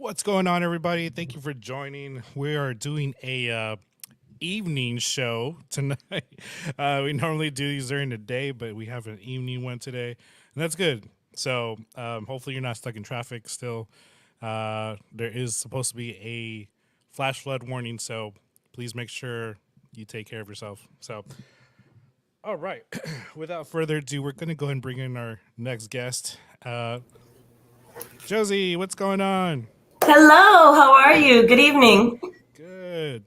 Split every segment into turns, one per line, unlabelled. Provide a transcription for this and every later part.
What's going on, everybody? Thank you for joining. We are doing a evening show tonight. We normally do these during the day, but we have an evening one today, and that's good. So hopefully you're not stuck in traffic still. There is supposed to be a flash flood warning, so please make sure you take care of yourself. So, all right. Without further ado, we're going to go ahead and bring in our next guest. Josey, what's going on?
Hello, how are you? Good evening.
Good.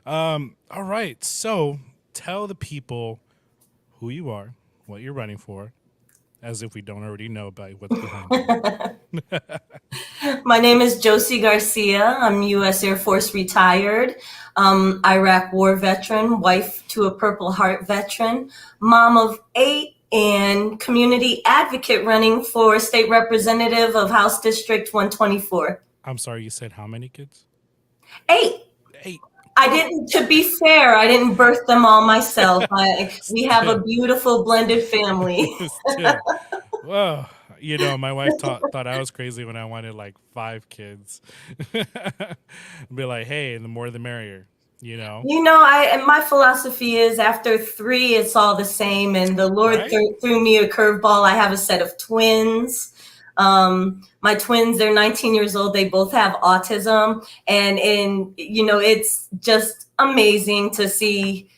All right. So tell the people who you are, what you're running for, as if we don't already know about what's behind you.
My name is Josey Garcia. I'm U.S. Air Force retired, Iraq war veteran, wife to a Purple Heart veteran, mom of 8, and community advocate running for state representative of House District 124.
I'm sorry, you said how many kids?
8.
Eight.
I
Oh,
didn't, to be fair, I didn't birth them all myself. We have a
still,
beautiful blended family.
still. Whoa. My wife thought I was crazy when I wanted like 5 kids. Be like, hey, the more the merrier, you know?
And my philosophy is after 3, it's all the same. And the Lord
Right?
threw me a curveball. I have a set of twins. My twins, they're 19 years old. They both have autism. It's just amazing to see,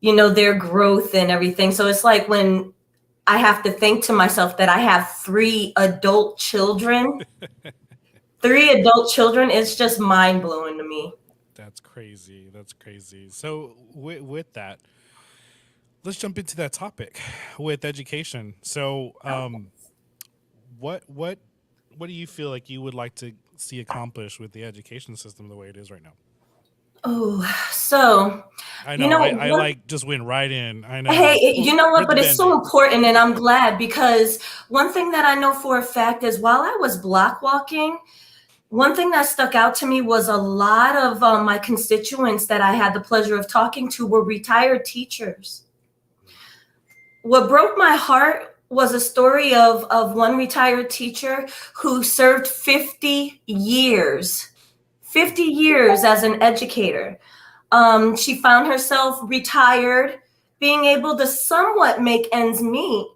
their growth and everything. So it's like when I have to think to myself that I have 3 adult children, it's just mind blowing to me.
That's crazy. That's crazy. So with that, let's jump into that topic with education. So, what what do you feel like you would like to see accomplished with the education system the way it is right now?
Oh, so,
I
you
know
know,
I
one
like just went right in. I
Hey,
know.
you know what?
Rip the
But it's so
band-aid.
important, and I'm glad because one thing that I know for a fact is while I was block walking, one thing that stuck out to me was a lot of my constituents that I had the pleasure of talking to were retired teachers. What broke my heart was a story of one retired teacher who served 50 years as an educator. She found herself retired, being able to somewhat make ends meet.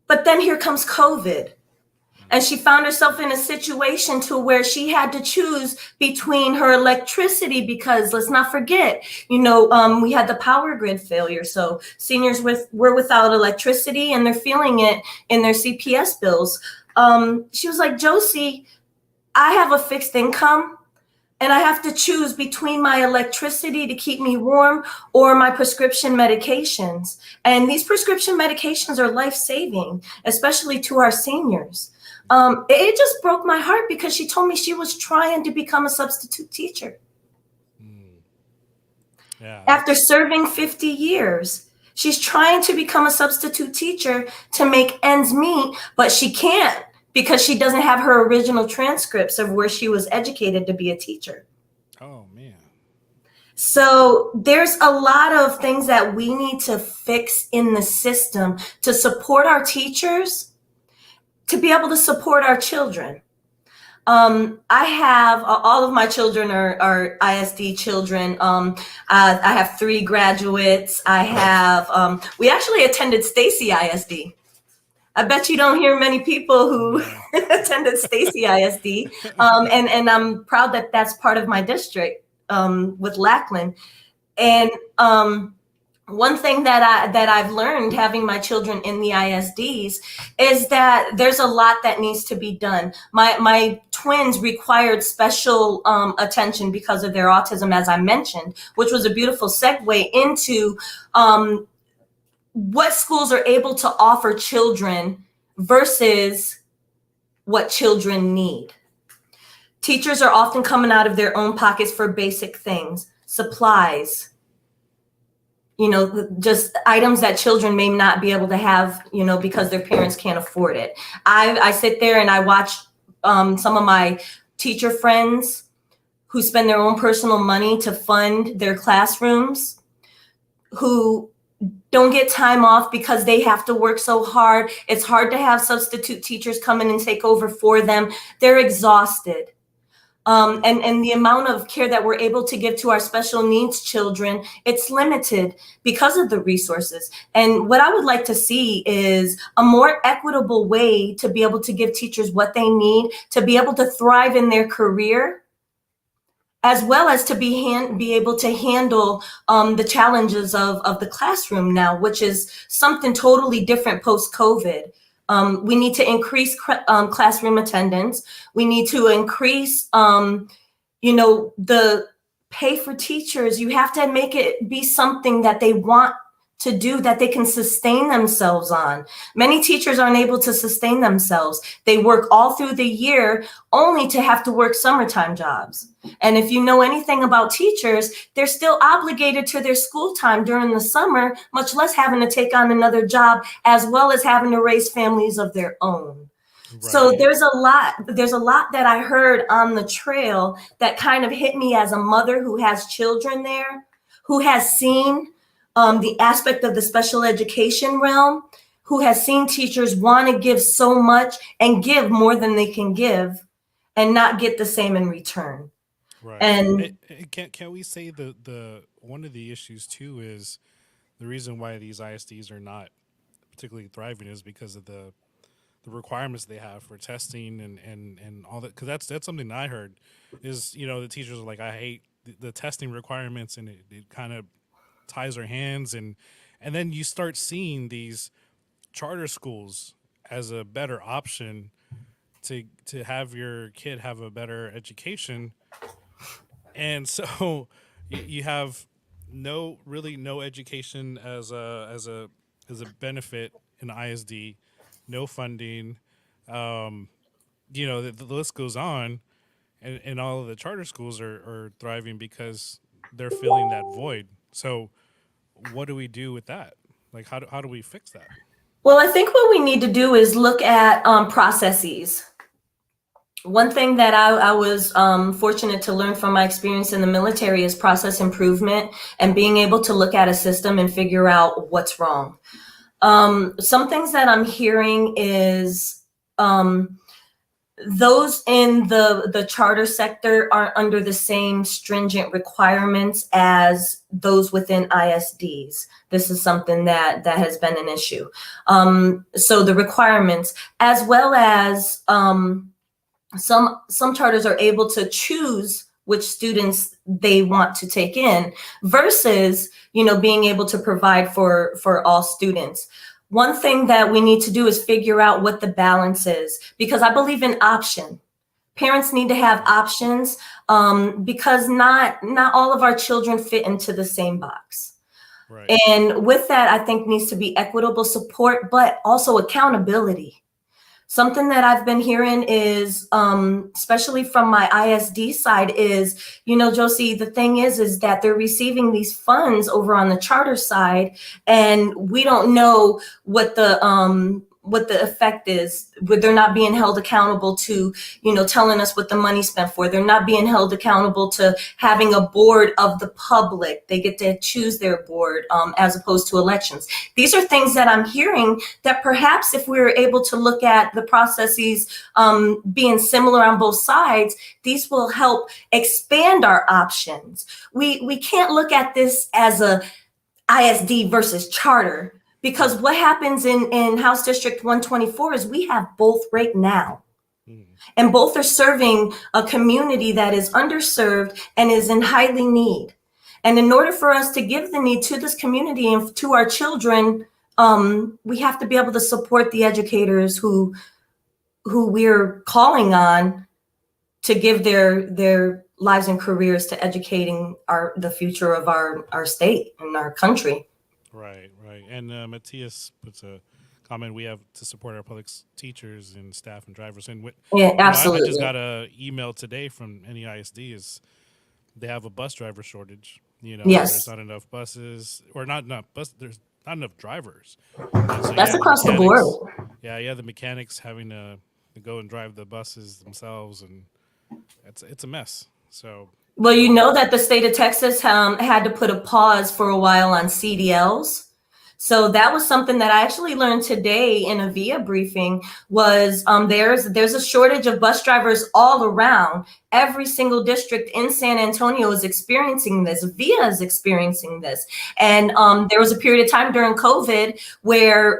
But then here comes COVID. And she found herself in a situation to where she had to choose between her electricity because let's not forget, we had the power grid failure. So seniors were without electricity and they're feeling it in their CPS bills. She was like, Josie, I have a fixed income and I have to choose between my electricity to keep me warm or my prescription medications. And these prescription medications are life-saving, especially to our seniors. It just broke my heart because she told me she was trying to become a substitute teacher
Mm, yeah,
after
that's
serving 50 years. She's trying to become a substitute teacher to make ends meet, but she can't because she doesn't have her original transcripts of where she was educated to be a teacher.
oh man.
So there's a lot of things that we need to fix in the system to support our teachers, to be able to support our children. I have all of my children are ISD children. I have 3 graduates. We actually attended Stacy ISD. I bet you don't hear many people who
No.
attended Stacy ISD. And I'm proud that that's part of my district with Lackland. And one thing that I've learned having my children in the ISDs is that there's a lot that needs to be done. My twins required special attention because of their autism, as I mentioned, which was a beautiful segue into what schools are able to offer children versus what children need. Teachers are often coming out of their own pockets for basic things, supplies, just items that children may not be able to have, because their parents can't afford it. I sit there and I watch some of my teacher friends who spend their own personal money to fund their classrooms, who don't get time off because they have to work so hard. It's hard to have substitute teachers come in and take over for them. They're exhausted. And the amount of care that we're able to give to our special needs children, it's limited because of the resources. And what I would like to see is a more equitable way to be able to give teachers what they need to be able to thrive in their career, as well as to be able to handle the challenges of the classroom now, which is something totally different post-COVID. We need to increase classroom attendance. We need to increase, the pay for teachers. You have to make it be something that they want to do, that they can sustain themselves on. Many teachers aren't able to sustain themselves. They work all through the year only to have to work summertime jobs. And if you know anything about teachers, they're still obligated to their school time during the summer, much less having to take on another job, as well as having to raise families of their own. Right. So there's a lot that I heard on the trail that kind of hit me as a mother who has children there, who has seen the aspect of the special education realm, who has seen teachers want to give so much and give more than they can give and not get the same in return.
Right.
And
Can we say the one of the issues too is the reason why these ISDs are not particularly thriving is because of the requirements they have for testing and all that. Because that's something that I heard is, the teachers are like, I hate the testing requirements, and it kind of ties their hands, and then you start seeing these charter schools as a better option to have your kid have a better education. And so you have no education as a benefit in ISD, no funding. The list goes on, and all of the charter schools are thriving because they're filling that void. So what do we do with that? Like, how do we fix that?
well, I think what we need to do is look at processes. One thing that I was fortunate to learn from my experience in the military is process improvement and being able to look at a system and figure out what's wrong. Some things that I'm hearing is those in the charter sector aren't under the same stringent requirements as those within ISDs. This is something that has been an issue. So the requirements, as well as some charters are able to choose which students they want to take in versus, being able to provide for all students. One thing that we need to do is figure out what the balance is, because I believe in option. Parents need to have options because not all of our children fit into the same box.
Right.
And with that, I think needs to be equitable support, but also accountability. Something that I've been hearing is, especially from my ISD side, is, Josey, the thing is that they're receiving these funds over on the charter side, and we don't know what the effect is. They're not being held accountable to, telling us what the money's spent for. They're not being held accountable to having a board of the public. They get to choose their board as opposed to elections. These are things that I'm hearing that perhaps if we were able to look at the processes being similar on both sides, these will help expand our options. We can't look at this as a ISD versus charter, because what happens in House District 124 is we have both right now. And both are serving a community that is underserved and is in highly need. And in order for us to give the need to this community and to our children, we have to be able to support the educators who we're calling on to give their lives and careers to educating the future of our state and our country.
Right. And Matthias puts a comment: we have to support our public teachers and staff and drivers. And
absolutely.
I just got an email today from NEISD is they have a bus driver shortage.
Yes.
There's not enough buses, or not bus. There's not enough drivers. So
that's across the board.
Yeah, the mechanics having to go and drive the buses themselves, and it's a mess. So.
Well, that the state of Texas had to put a pause for a while on CDLs So that was something that I actually learned today in a VIA briefing was there's a shortage of bus drivers all around. Every single district in San Antonio is experiencing this. VIA is experiencing this. And there was a period of time during COVID where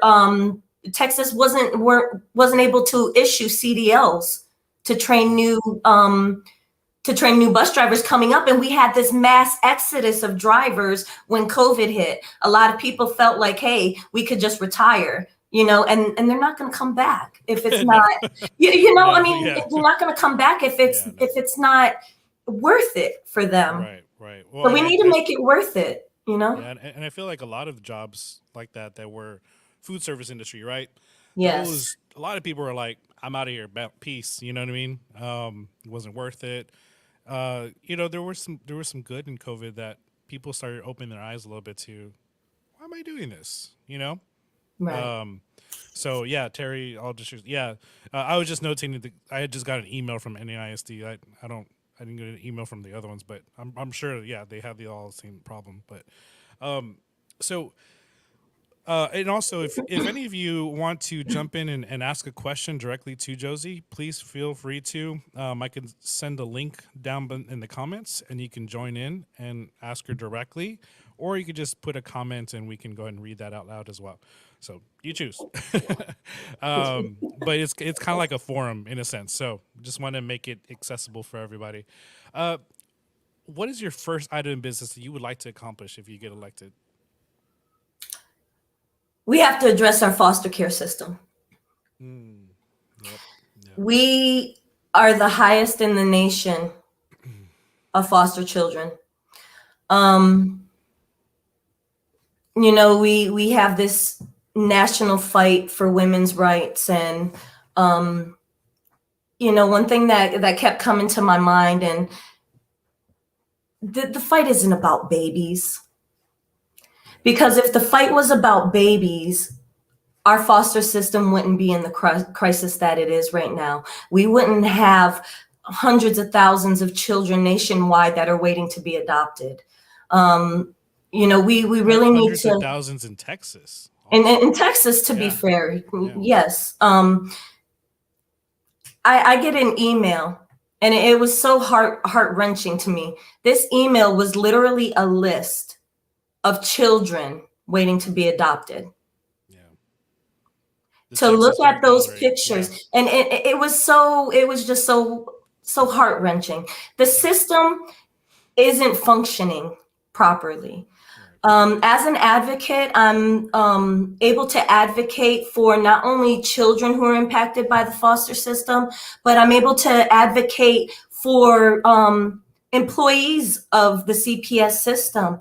Texas wasn't able to issue CDLs to train new bus drivers coming up, and we had this mass exodus of drivers when COVID hit. A lot of people felt like, hey, we could just retire, and they're not going to come back if it's
No.
not,
No,
I mean,
yeah.
they're not going to come back if it's
Yeah, no.
if it's not worth it for them.
Right, right. Well,
So we need to make it worth it,
yeah, and I feel like a lot of jobs like that were food service industry, right?
Yes.
Those a lot of people are like, I'm out of here, peace. You know what I mean? It wasn't worth it. There was some good in COVID that people started opening their eyes a little bit to. Why am I doing this?
Right.
Um, so yeah, Terry, I was just notating that I had just got an email from NAISD. I didn't get an email from the other ones, but I'm sure, yeah, they have the all same problem. But so and also, if any of you want to jump in and ask a question directly to Josey, please feel free to. I can send a link down in the comments, and you can join in and ask her directly, or you could just put a comment, and we can go ahead and read that out loud as well. So you choose. But it's kind of like a forum in a sense. So just want to make it accessible for everybody. What is your first item in business that you would like to accomplish if you get elected?
We have to address our foster care system.
Yep. Yep.
We are the highest in the nation of foster children. We have this national fight for women's rights, and one thing that kept coming to my mind, and the fight isn't about babies. Because if the fight was about babies, our foster system wouldn't be in the crisis that it is right now. We wouldn't have hundreds of thousands of children nationwide that are waiting to be adopted. We really need
hundreds
to.
of thousands in Texas.
In Texas, to be fair, yes. I get an email, and it was so heart-wrenching to me. This email was literally a list of children waiting to be adopted.
Yeah.
To look at those pictures, and it was just so heart-wrenching. The system isn't functioning properly. As an advocate, I'm able to advocate for not only children who are impacted by the foster system, but I'm able to advocate for employees of the CPS system.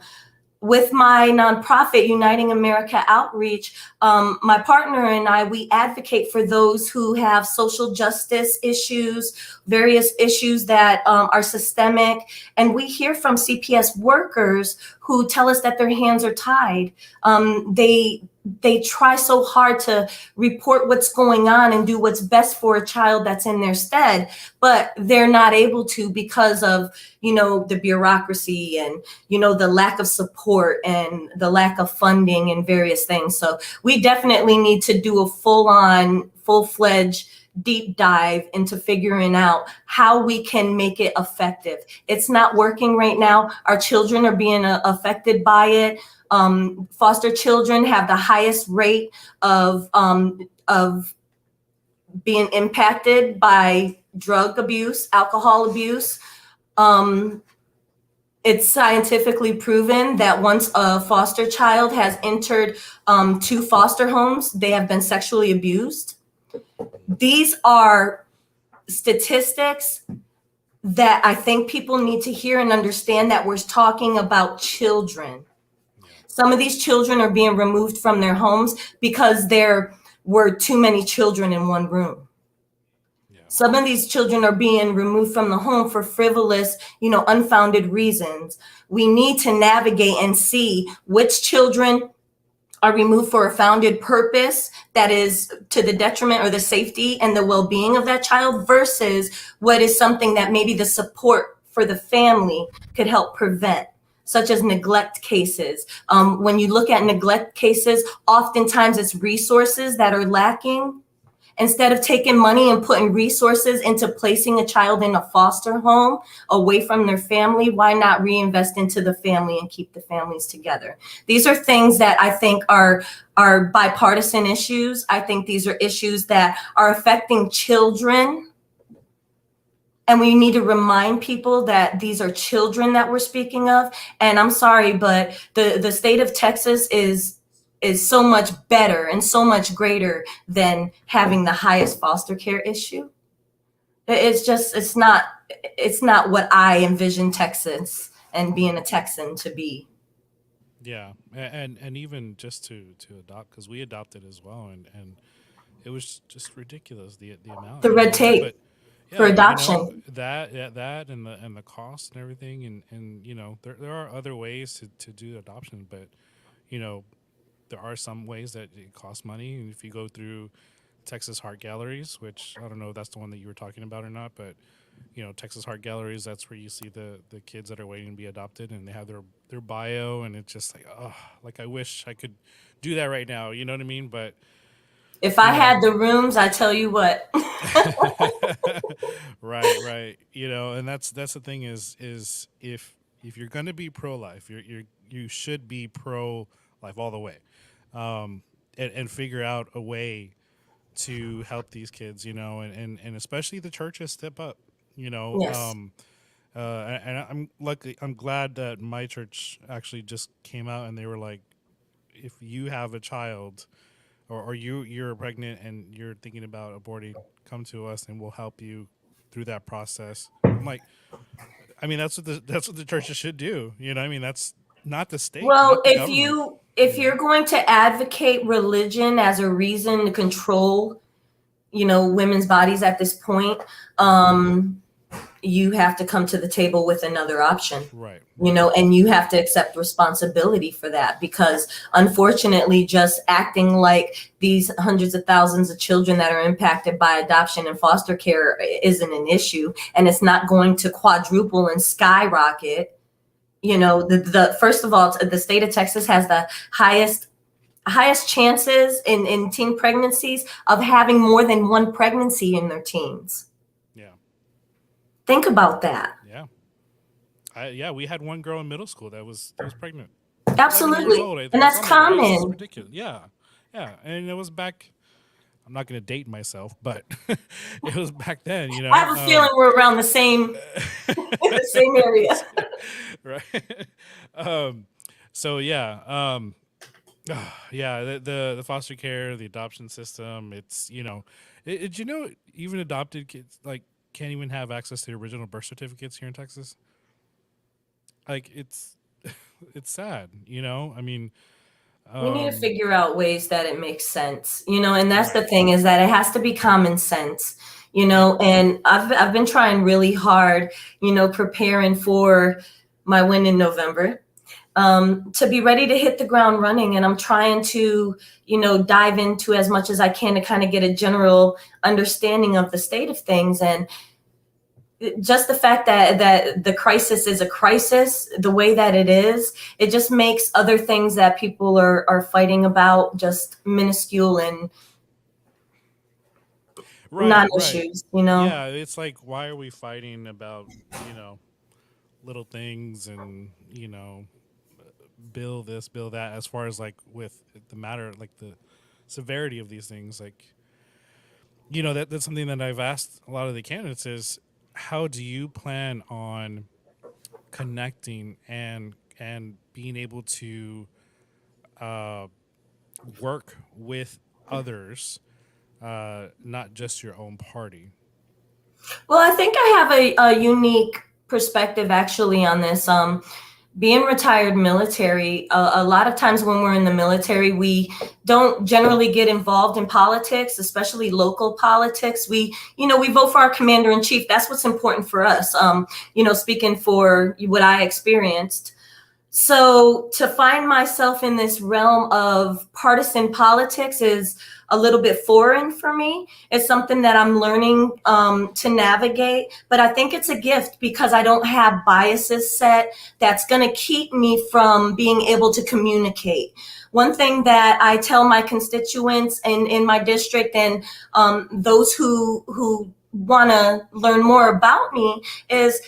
With my nonprofit, Uniting America Outreach, my partner and I, we advocate for those who have social justice issues, various issues that are systemic. And we hear from CPS workers who tell us that their hands are tied. They try so hard to report what's going on and do what's best for a child that's in their stead, but they're not able to because of, the bureaucracy and, the lack of support and the lack of funding and various things. So we definitely need to do a full-fledged deep dive into figuring out how we can make it effective. It's not working right now. Our children are being affected by it. Foster children have the highest rate of being impacted by drug abuse, alcohol abuse. It's scientifically proven that once a foster child has entered 2 foster homes, they have been sexually abused. These are statistics that I think people need to hear and understand, that we're talking about children. Some of these children are being removed from their homes because there were too many children in one room. Yeah. Some of these children are being removed from the home for frivolous, unfounded reasons. We need to navigate and see which children are removed for a founded purpose that is to the detriment or the safety and the well-being of that child, versus what is something that maybe the support for the family could help prevent. such as neglect cases. When you look at neglect cases, oftentimes it's resources that are lacking. Instead of taking money and putting resources into placing a child in a foster home away from their family, why not reinvest into the family and keep the families together? These are things that I think are bipartisan issues. I think these are issues that are affecting children. And we need to remind people that these are children that we're speaking of. And I'm sorry, but the state of Texas is so much better and so much greater than having the highest foster care issue. It's not what I envision Texas and being a Texan to be.
Yeah, and even just to adopt, because we adopted as well, and it was just ridiculous the amount,
The red tape
But
for
yeah,
adoption.
that and the cost and everything, and there are other ways to do adoption, but you know there are some ways that it costs money, and if you go through Texas Heart Galleries, which I don't know if that's the one that you were talking about or not, but Texas Heart Galleries, that's where you see the kids that are waiting to be adopted, and they have their bio, and it's just like, oh, like I wish I could do that right now. You know what I mean? But
If
you
I
know,
had the rooms, I tell you what.
right. And that's the thing is if you're gonna be pro life, you should be pro life all the way, and figure out a way to help these kids, and especially the churches step up,
Yes.
and I'm glad that my church actually just came out and they were like, if you have a child or you're pregnant and you're thinking about aborting, come to us and we'll help you through that process. I'm like, I mean, that's what the churches should do. I mean, that's not the state,
Well,
not the government.
if you're going to advocate religion as a reason to control, women's bodies at this point, you have to come to the table with another option.
Right.
And you have to accept responsibility for that, because unfortunately, just acting like these hundreds of thousands of children that are impacted by adoption and foster care isn't an issue, and it's not going to quadruple and skyrocket. The first of all, the state of Texas has the highest chances in teen pregnancies of having more than one pregnancy in their teens.
Yeah.
Think about that.
Yeah. We had one girl in middle school that was pregnant.
Absolutely.
Old,
and that's common.
It's ridiculous. Yeah. And it was back. I'm not going to date myself, but it was back then.
I have a feeling we're around the same the same area.
Right. So yeah. Yeah. The foster care, the adoption system. It's even adopted kids can't even have access to the original birth certificates here in Texas. Like it's sad, I mean,
we need to figure out ways that it makes sense, and that's the thing, is that it has to be common sense, and I've been trying really hard, preparing for my win in November, to be ready to hit the ground running. And I'm trying to, dive into as much as I can to kind of get a general understanding of the state of things. And just the fact that the crisis is a crisis, the way that it is, it just makes other things that people are fighting about just minuscule and non-issues,
Yeah, it's like, why are we fighting about, little things and, bill this, bill that, as far as with the matter, the severity of these things, that's something that I've asked a lot of the candidates is, how do you plan on connecting and being able to work with others, not just your own party?
Well, I think I have a unique perspective actually on this. Being retired military, a lot of times when we're in the military, we don't generally get involved in politics, especially local politics. We vote for our commander in chief. That's what's important for us. Speaking for what I experienced. So to find myself in this realm of partisan politics is a little bit foreign for me. It's something that I'm learning to navigate, but I think it's a gift because I don't have biases set that's going to keep me from being able to communicate. One thing that I tell my constituents in my district and those who want to learn more about me is,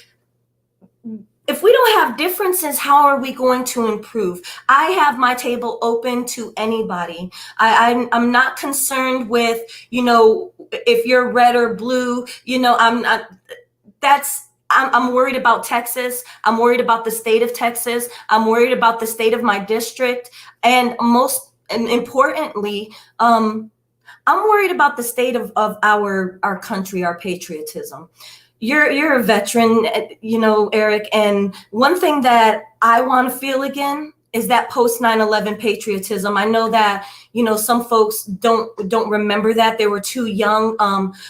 if we don't have differences, how are we going to improve? I have my table open to anybody. I'm not concerned with, if you're red or blue. I'm not. I'm worried about Texas. I'm worried about the state of Texas. I'm worried about the state of my district, and most and importantly, I'm worried about the state of our country, our patriotism. You're a veteran, Eric, and one thing that I want to feel again is that post 9/11 patriotism. I know that some folks don't remember that, they were too young.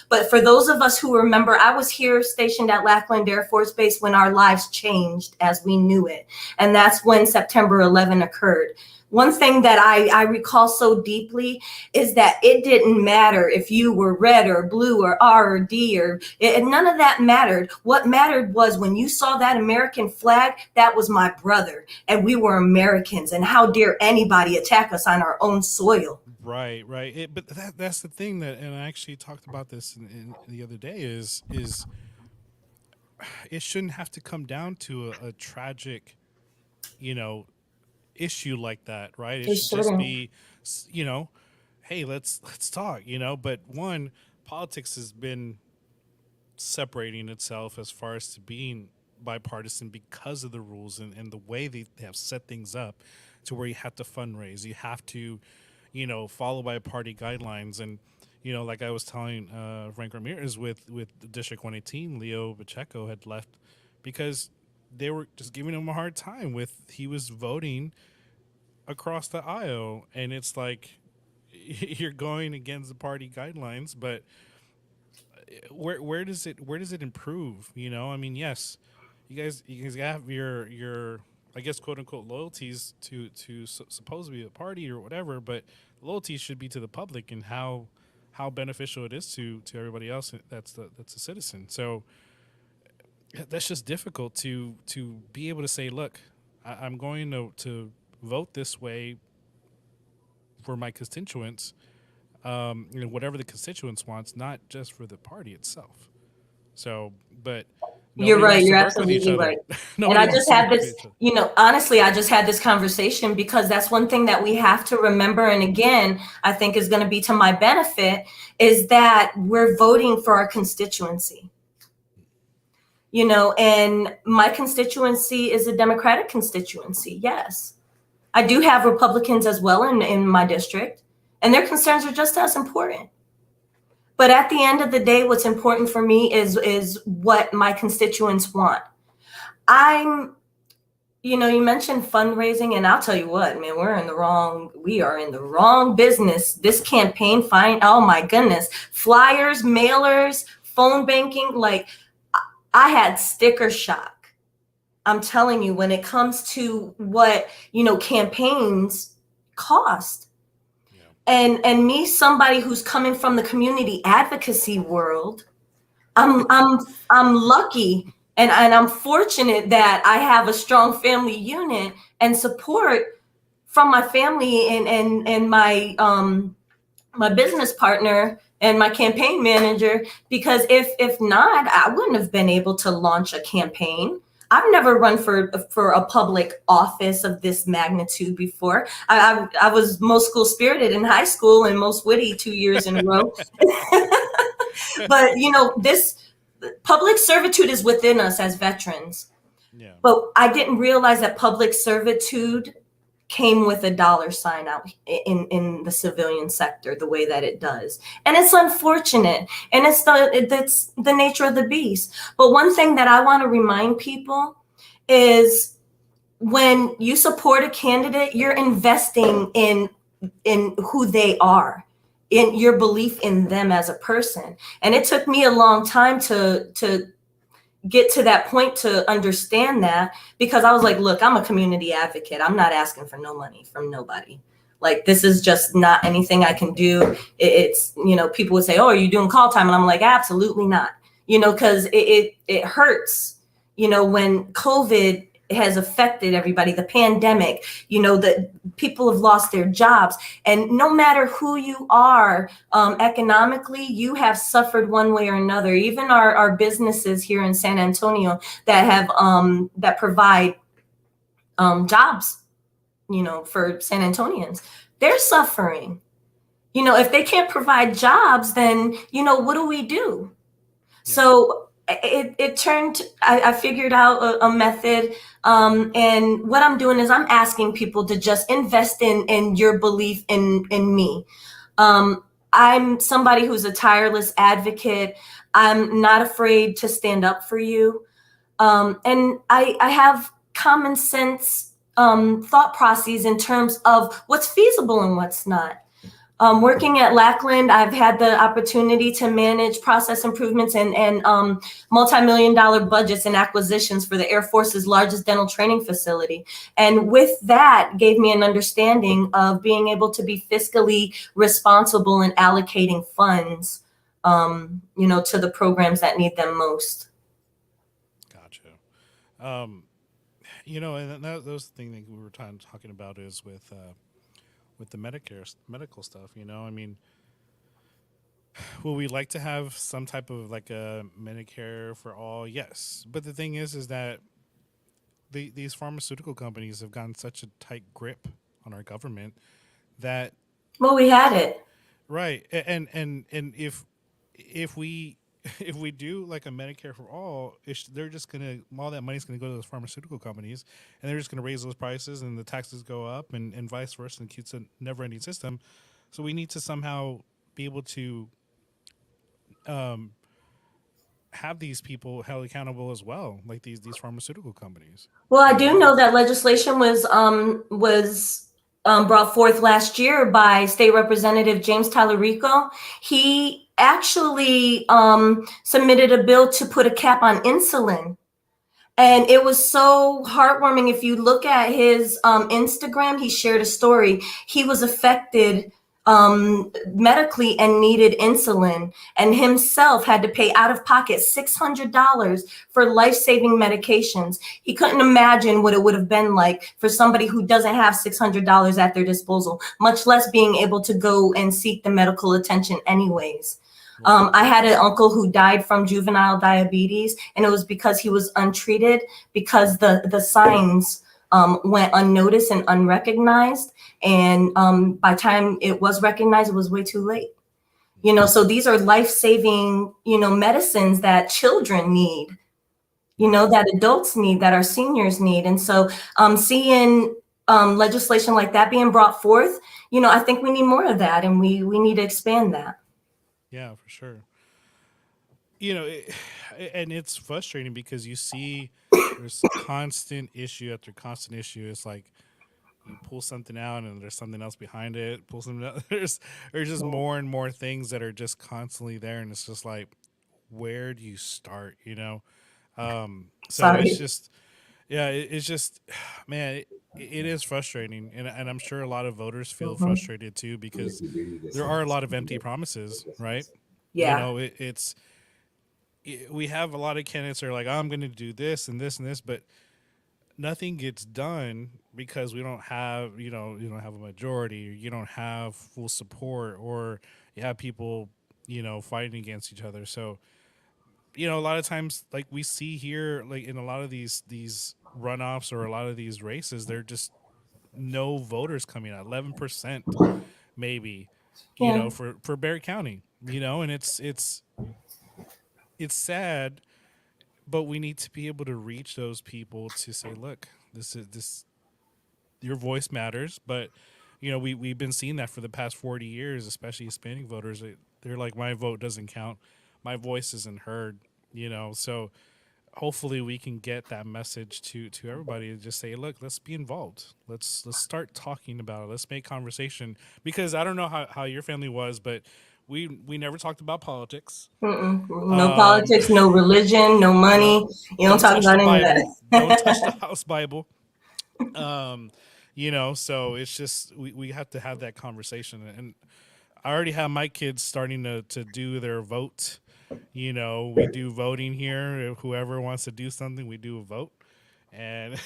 But for those of us who remember, I was here stationed at Lackland Air Force Base when our lives changed as we knew it, and that's when September 11 occurred. One thing that I recall so deeply is that it didn't matter if you were red or blue or R or D none of that mattered. What mattered was when you saw that American flag, that was my brother, and we were Americans, and how dare anybody attack us on our own soil.
Right, right. But that's the thing that, and I actually talked about this in the other day, is it shouldn't have to come down to a tragic, you know, issue like that, right? It
It
should just
shouldn't.
be, you know, hey, let's talk, you know. But one, politics has been separating itself as far as to being bipartisan because of the rules and the way they have set things up to where you have to fundraise, you have to, follow by party guidelines. And like I was telling Frank Ramirez with District 118, Leo Pacheco had left because they were just giving him a hard time with he was voting across the aisle, and it's like you're going against the party guidelines. But where does it improve? I mean, yes, you guys have your I guess quote unquote loyalties to supposed to be a party or whatever, but loyalties should be to the public and how beneficial it is to everybody else that's a citizen. So that's just difficult to be able to say, look, I'm going to vote this way for my constituents, whatever the constituents wants, not just for the party itself. So, but
You're
nobody
right.
wants to
You're
work with each
absolutely
other.
right. And
Nobody
I
wants
just
to
had
work with
this,
each other.
honestly, I just had this conversation because that's one thing that we have to remember. And again, I think is going to be to my benefit is that we're voting for our constituency, and my constituency is a Democratic constituency. Yes. I do have Republicans as well in my district, and their concerns are just as important. But at the end of the day, what's important for me is what my constituents want. I'm, you mentioned fundraising, and I'll tell you what, man, we are in the wrong business. This campaign, fine. Oh my goodness. Flyers, mailers, phone banking. Like, I had sticker shock. I'm telling you, when it comes to what, campaigns cost.
Yeah.
And me, somebody who's coming from the community advocacy world, I'm lucky and I'm fortunate that I have a strong family unit and support from my family and my business partner and my campaign manager, because if not, I wouldn't have been able to launch a campaign. I've never run for a public office of this magnitude before. I was most school spirited in high school and most witty 2 years in a row. But this public servitude is within us as veterans.
Yeah.
But I didn't realize that public servitude came with a dollar sign out in the civilian sector the way that it does. And it's unfortunate. And that's the nature of the beast. But one thing that I want to remind people is when you support a candidate, you're investing in who they are, in your belief in them as a person. And it took me a long time to get to that point to understand that, because I was like, look, I'm a community advocate. I'm not asking for no money from nobody. Like, this is just not anything I can do. It's, people would say, oh, are you doing call time? And I'm like, absolutely not. Because it hurts, when COVID has affected everybody, the pandemic, that people have lost their jobs. And no matter who you are, economically, you have suffered one way or another. Even our businesses here in San Antonio that have that provide jobs, for San Antonians, they're suffering. If they can't provide jobs, then what do we do?
Yeah.
So it turned, I figured out a method. And what I'm doing is I'm asking people to just invest in your belief in me. I'm somebody who's a tireless advocate. I'm not afraid to stand up for you. And I have common sense thought processes in terms of what's feasible and what's not. Working at Lackland, I've had the opportunity to manage process improvements and multi-million dollar budgets and acquisitions for the Air Force's largest dental training facility. And with that gave me an understanding of being able to be fiscally responsible in allocating funds, to the programs that need them most.
Gotcha. Um, and that was the thing that we were talking about is with the medical stuff. I mean, will we like to have some type of like a Medicare for all? Yes, but the thing is that these pharmaceutical companies have gotten such a tight grip on our government that
Well, we had it.
right, and if we if we do like a Medicare for all, they're just gonna all that money's gonna go to those pharmaceutical companies, and they're just gonna raise those prices, and the taxes go up, and vice versa, and it's a never-ending system. So we need to somehow be able to um, have these people held accountable as well, like these pharmaceutical companies.
Well, I
You
do
know?
know that legislation was brought forth last year by State Representative James Tallarico. He actually submitted a bill to put a cap on insulin. And it was so heartwarming. If you look at his Instagram, he shared a story. He was affected medically and needed insulin, and himself had to pay out of pocket $600 for life saving medications. He couldn't imagine what it would have been like for somebody who doesn't have $600 at their disposal, much less being able to go and seek the medical attention, anyways.
Right.
I had an uncle who died from juvenile diabetes, and it was because he was untreated, because the signs went unnoticed and unrecognized. And by the time it was recognized, it was way too late. So these are life saving, medicines that children need,
Right.
that adults need, that our seniors need. And so seeing legislation like that being brought forth, I think we need more of that, and we need to expand that.
Yeah, for sure. you know, it, and it's frustrating because you see there's constant issue after constant issue. It's like you pull something out and there's something else behind it. Pull something out. There's just more and more things that are just constantly there, and it's just like, where do you start? So it's
Sorry.
just yeah, it's just man, it is frustrating, and I'm sure a lot of voters feel
Mhm.
frustrated too because there are a lot of empty promises, right?
Yeah.
We have a lot of candidates that are like, oh, I'm going to do this and this and this, but nothing gets done because we don't have, you don't have a majority, or you don't have full support, or you have people, fighting against each other. So, a lot of times, like we see here, like in a lot of these runoffs or a lot of these races, they're just no voters coming out, 11% maybe,
Yeah.
for Barrett County, and it's sad, but we need to be able to reach those people to say, look, this your voice matters. But we've been seeing that for the past 40 years, especially Hispanic voters. They're like, my vote doesn't count, my voice isn't heard. So hopefully we can get that message to everybody to just say, look, let's be involved, let's start talking about it, let's make conversation. Because I don't know how your family was, but we never talked about politics.
Mm-mm. No
Um,
politics, no religion, no
no,
money. You don't
don't
talk
touch the
about any of
Bible. Don't touch the
that.
house Bible. Um, so it's just we have to have that conversation. And I already have my kids starting to do their vote. We do voting here. If whoever wants to do something, we do a vote. And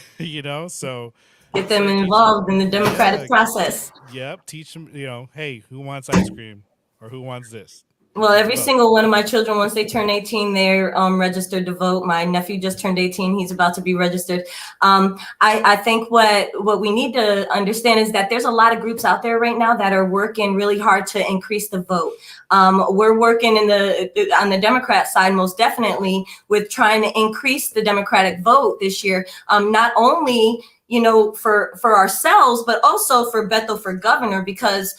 so
Get them
start teaching.
involved in the democratic
Yeah,
process.
yep. Teach them. Hey, who wants ice cream or who wants this?
Well, every
Vote.
single one of my children, once they turn 18, they're registered to vote. My nephew just turned 18. He's about to be registered. I think what we need to understand is that there's a lot of groups out there right now that are working really hard to increase the vote. We're working on the Democrat side, most definitely, with trying to increase the Democratic vote this year. Not only for ourselves, but also for Beto for governor, because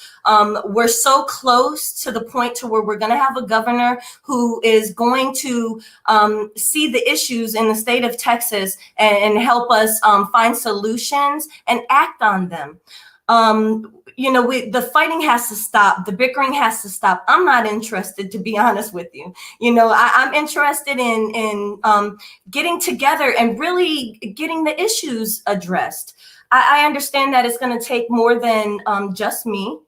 we're so close to the point to where we're going to have a governor who is going to see the issues in the state of Texas and help us find solutions and act on them. The fighting has to stop. The bickering has to stop. I'm not interested, to be honest with you. I'm interested in getting together and really getting the issues addressed. I understand that it's going to take more than just me.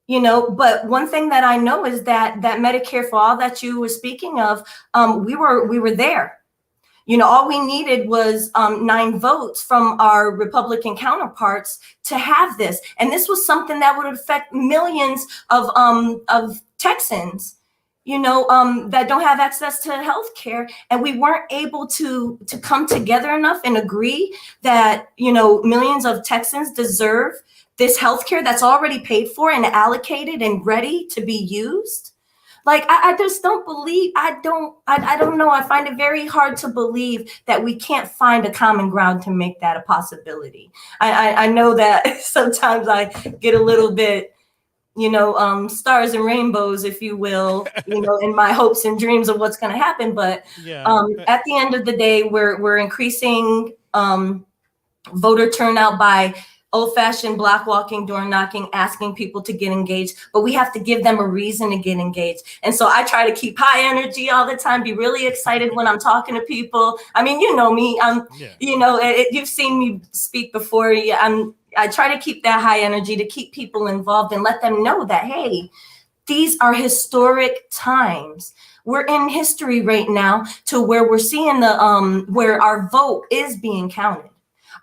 But one thing that I know is that Medicare for all that you were speaking of, we were there. All we needed was 9 votes from our Republican counterparts to have this. And this was something that would affect millions of Texans, that don't have access to health care. And we weren't able to come together enough and agree that, millions of Texans deserve this health care that's already paid for and allocated and ready to be used. Like, I just don't believe, I don't know. I find it very hard to believe that we can't find a common ground to make that a possibility. I know that sometimes I get a little bit, stars and rainbows, if you will, in my hopes and dreams of what's going to happen. But
Yeah.
at the end of the day, we're increasing voter turnout by old-fashioned block walking, door knocking, asking people to get engaged, but we have to give them a reason to get engaged. And so I try to keep high energy all the time, be really excited when I'm talking to people. I mean, you know me,
Yeah.
You've seen me speak before. I try to keep that high energy to keep people involved and let them know that, hey, these are historic times. We're in history right now to where we're seeing where our vote is being counted.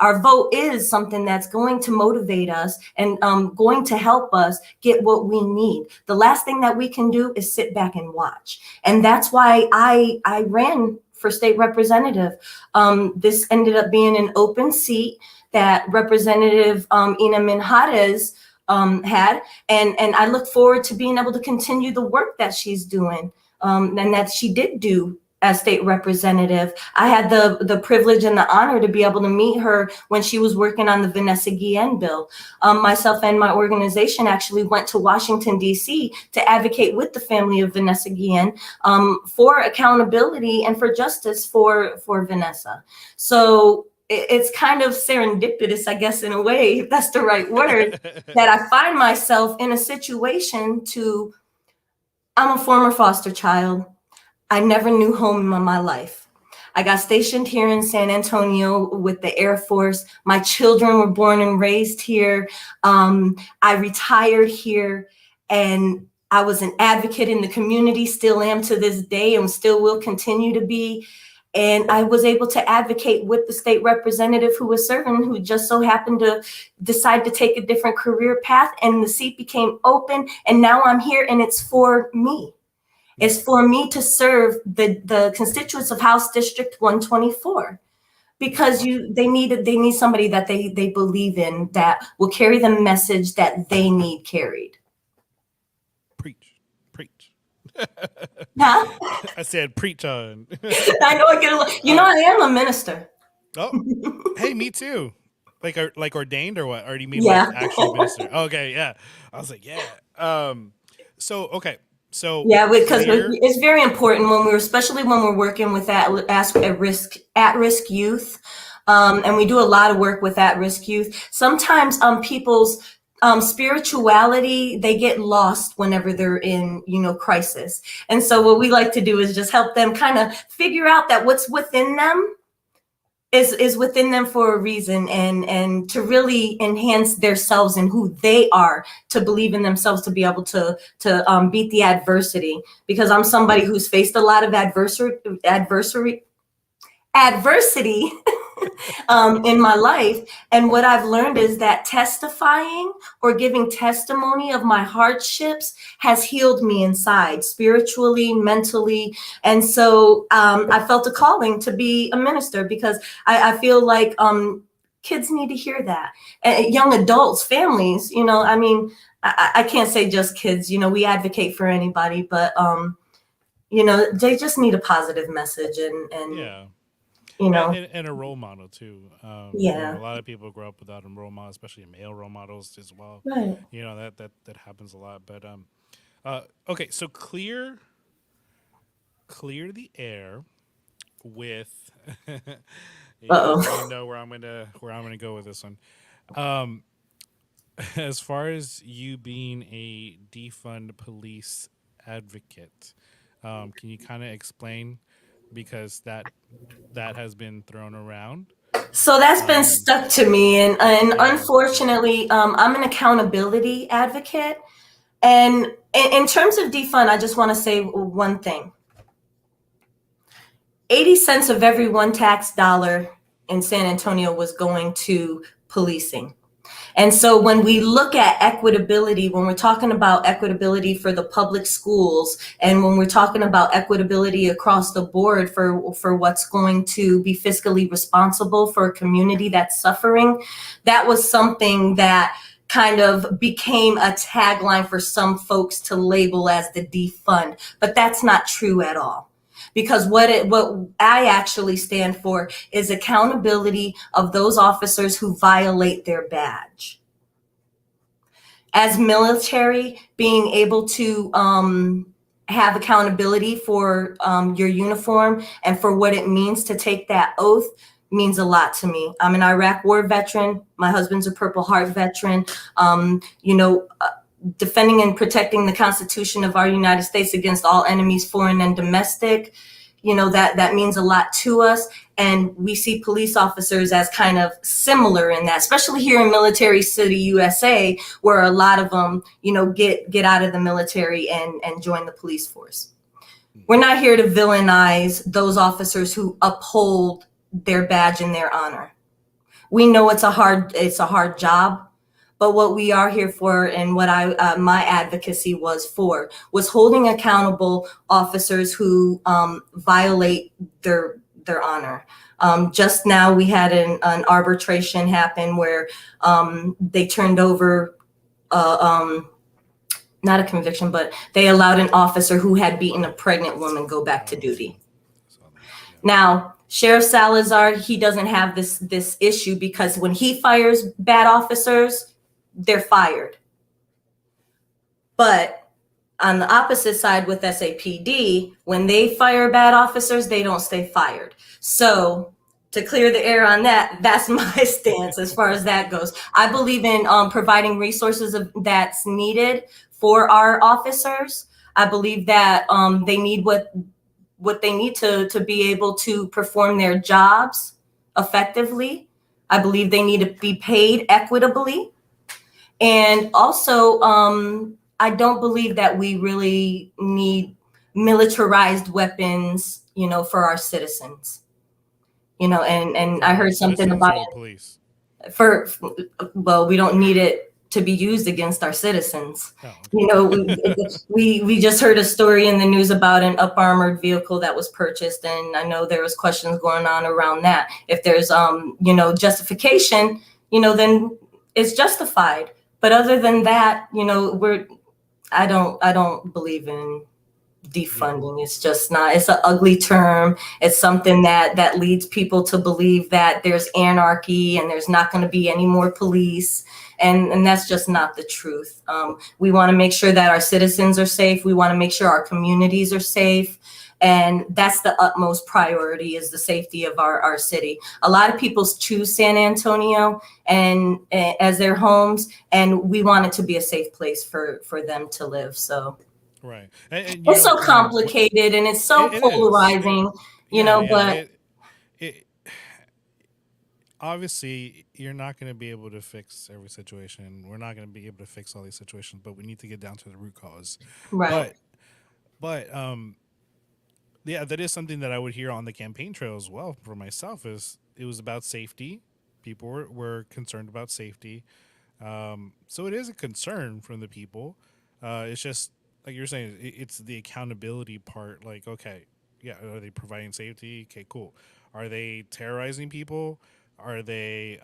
Our vote is something that's going to motivate us and going to help us get what we need. The last thing that we can do is sit back and watch. And that's why I ran for state representative. This ended up being an open seat that Representative Ina Minjarez had. And I look forward to being able to continue the work that she's doing and that she did do as state representative. I had the privilege and the honor to be able to meet her when she was working on the Vanessa Guillen bill. Myself and my organization actually went to Washington, D.C. to advocate with the family of Vanessa Guillen for accountability and for justice for Vanessa. So it's kind of serendipitous, I guess, in a way, if that's the right word, that I find myself in a situation I'm a former foster child. I never knew home in my life. I got stationed here in San Antonio with the Air Force. My children were born and raised here. I retired here, and I was an advocate in the community, still am to this day, and still will continue to be. And I was able to advocate with the state representative who was serving, who just so happened to decide to take a different career path, and the seat became open. And now I'm here, and it's for me. It's for me to serve the constituents of House District 124, because they need somebody that they believe in, that will carry the message that they need carried.
Preach.
Huh?
I said preach on.
I know I get a little, I am a minister.
Oh, hey, me too. Like ordained or what? Or do you mean
Yeah.
like actual minister? Okay, yeah. I was like, yeah. So okay. So
Yeah, because
here,
it's very important especially when we're working with at-risk youth, and we do a lot of work with at-risk youth. Sometimes people's spirituality, they get lost whenever they're in, crisis. And so what we like to do is just help them kind of figure out that what's within them is within them for a reason, and to really enhance themselves and who they are, to believe in themselves, to be able to beat the adversity. Because I'm somebody who's faced a lot of adversity in my life. And what I've learned is that testifying or giving testimony of my hardships has healed me inside, spiritually, mentally. And so I felt a calling to be a minister, because I feel like kids need to hear that. Young adults, families, I can't say just kids, we advocate for anybody, but, they just need a positive message, and
Yeah.
you know,
And a role model too.
yeah,
A lot of people grow up without a role model, especially male role models as well.
right.
That happens a lot. But okay, so clear the air with.
Uh-oh.
You know where I'm gonna go with this one. Um, as far as you being a defund police advocate, can you kind of explain, because that has been thrown around?
So that's been
Um,
stuck to me, and
yeah.
unfortunately, I'm an accountability advocate. And in terms of defund, I just want to say one thing: 80 cents of every one tax dollar in San Antonio was going to policing. And so when we look at equitability, when we're talking about equitability for the public schools, and when we're talking about equitability across the board for what's going to be fiscally responsible for a community that's suffering, that was something that kind of became a tagline for some folks to label as the defund. But that's not true at all. Because what I actually stand for is accountability of those officers who violate their badge. As military, being able to have accountability for your uniform and for what it means to take that oath means a lot to me. I'm an Iraq War veteran. My husband's a Purple Heart veteran. Defending and protecting the Constitution of our United States against all enemies, foreign and domestic, that means a lot to us. And we see police officers as kind of similar in that, especially here in Military City, USA, where a lot of them, get out of the military and join the police force. We're not here to villainize those officers who uphold their badge and their honor. We know it's a hard job. But what we are here for, and what my advocacy was holding accountable officers who violate their honor. Just now, we had an arbitration happen where they turned over, not a conviction, but they allowed an officer who had beaten a pregnant woman go back to duty. Now, Sheriff Salazar, he doesn't have this issue, because when he fires bad officers, they're fired. But on the opposite side with SAPD, when they fire bad officers, they don't stay fired. So to clear the air on that, that's my stance as far as that goes. I believe in providing resources that's needed for our officers. I believe that they need what they need to be able to perform their jobs effectively. I believe they need to be paid equitably. And also, I don't believe that we really need militarized weapons, for our citizens. And I heard something about
the police.
Well, we don't need it to be used against our citizens.
Oh, okay.
We just heard a story in the news about an up-armored vehicle that was purchased, and I know there was questions going on around that. If there's justification, then it's justified. But other than that, I don't believe in defunding. It's just not. It's an ugly term. It's something that leads people to believe that there's anarchy and there's not going to be any more police, and that's just not the truth. We want to make sure that our citizens are safe. We want to make sure our communities are safe, And that's the utmost priority, is the safety of our city. A lot of people choose San Antonio and as their homes, and we want it to be a safe place for them to live. So
Right. And
it's so complicated and it's so
it is.
polarizing,
Yeah, yeah.
but
It obviously you're not going to be able to fix every situation. We're not going to be able to fix all these situations, but we need to get down to the root cause.
right.
But but yeah, that is something that I would hear on the campaign trail as well for myself. Is it was about safety. People were concerned about safety. So it is a concern from the people. It's just like you're saying. It's the accountability part. Like, okay, yeah, are they providing safety? Okay, cool. Are they terrorizing people? Are they,